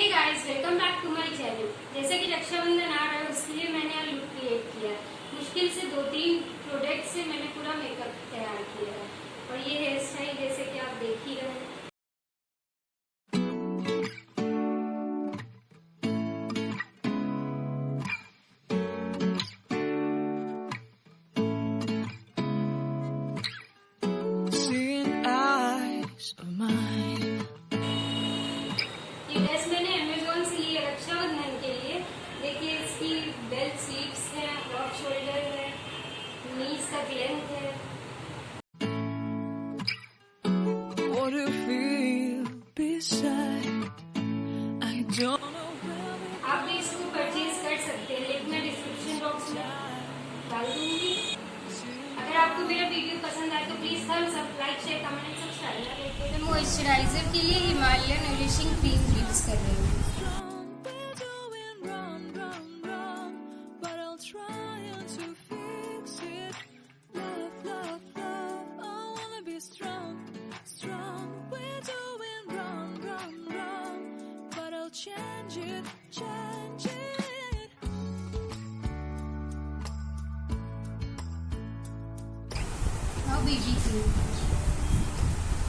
Guys, welcome back to my channel. जैसे कि रक्षाबंधन आ रहा है, उसके लिए मैंने लुक क्रिएट किया है। मुश्किल से 2-3 प्रोडक्ट से मैंने पूरा मेकअप तैयार किया है और ये हेयर स्टाइल जैसे कि आप देख ही रहे हैं। ये ड्रेस मैंने अमेज़न से ली है रक्षाबंधन के लिए। देखिए, इसकी बेल्ट स्लीव्स है, ऑफ शोल्डर है, नीज तक लेंथ है। आप भी इसको परचेज कर सकते हैं, लिंक मैं डिस्क्रिप्शन बॉक्स में डाल दूंगी। अगर आपको मेरा वीडियो पसंद आए तो please thumbs up, like, share, comment and subscribe. मैं मॉइस्चराइजर के लिए हिमालयन नूरिशिंग क्रीम यूज कर रही हूँ। Now BB cream,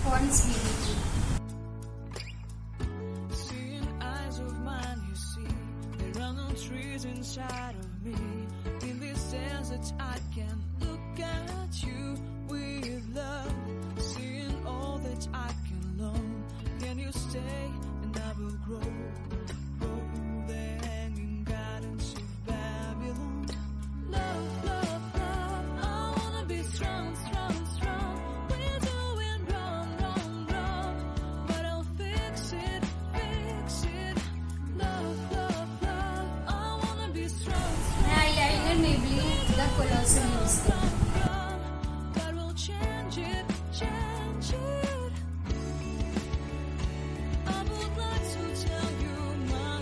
Pond's BB cream. Seeing eyes of mine, you see, there are no trees inside of me. In this desert, I can look at you with love. Seeing all that I can learn, can you stay and I will grow? Grow the hanging gardens of Babylon. Love, love, love, I wanna be strong, strong, strong. We're doing wrong, wrong, wrong, but I'll fix it, fix it. Love, love, love, I wanna be strong, strong. मैं eyeliner Maybelline the Colossal use कर रही हूँ। But we'll change it, change it. I would like to tell you my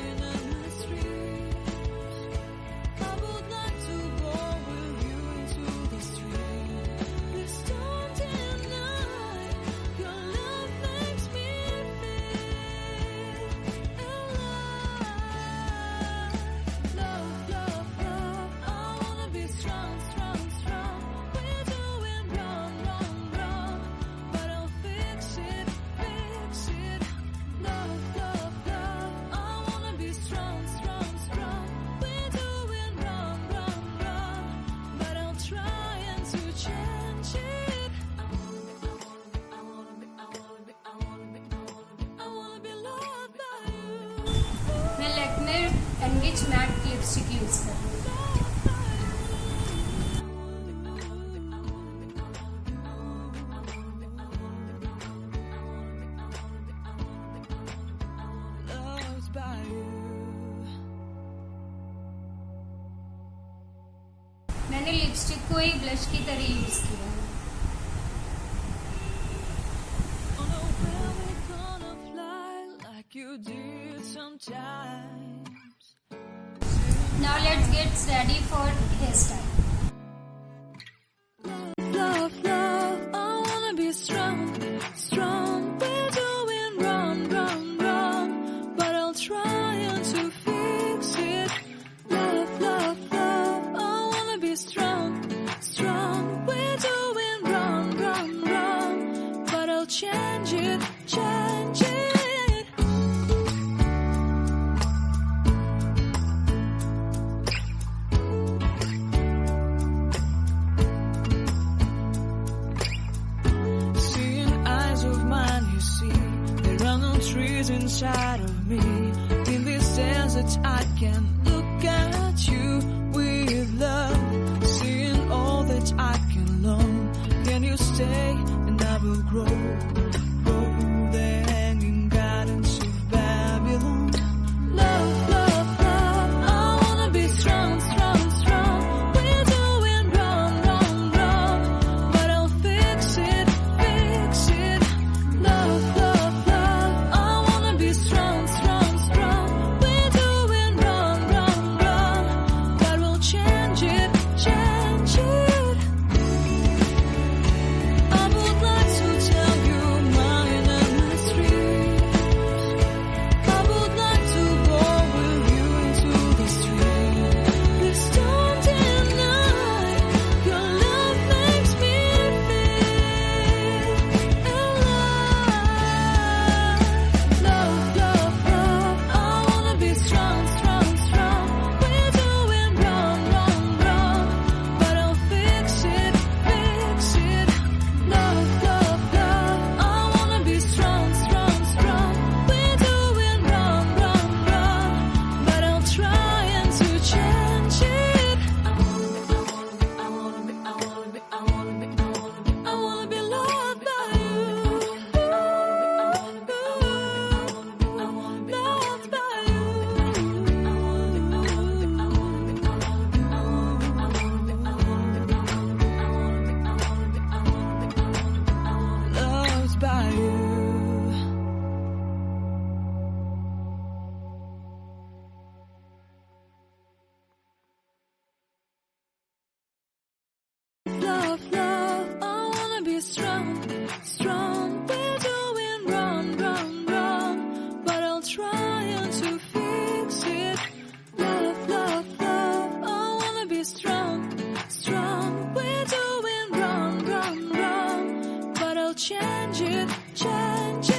mysteries. I would like to go with you into the street. Please don't deny your love makes me feel alive. Love, love, love, I wanna be strong, strong, strong. We're doing wrong, wrong, wrong, but I'll fix it, fix it. Love, love, love, I wanna be strong, strong, strong. We're doing wrong, wrong, wrong, but I'll try and to change it. I wanna be loved by you. मैं Lakme Enrich matte lipstick use कर रही हूँ। Loved by you. मैंने lipstick को एक blush की तरह use किया है। Oh no, where we gonna fly like you did sometimes? Now let's get ready for hairstyle. Love, love, I wanna be strong, strong. We're doing wrong, wrong, wrong, but I'll try and to fix it. Love, love, love, I wanna be strong, strong. We're doing wrong, wrong, wrong, but I'll change it, change it. Seeing eyes of mine, you see, there are no trees inside of me. In this desert, I can look at you with love. Seeing all that I can learn, can you stay and I will grow? Grow the hanging gardens of Babylon. Love, love, love, I wanna be strong, strong, strong. We're doing wrong, wrong, wrong, but I'll fix it, fix it. Love, love, love, I wanna be strong, strong, strong. We're doing wrong, wrong, wrong, but we'll change it, change it. I would like to tell you change it, change it.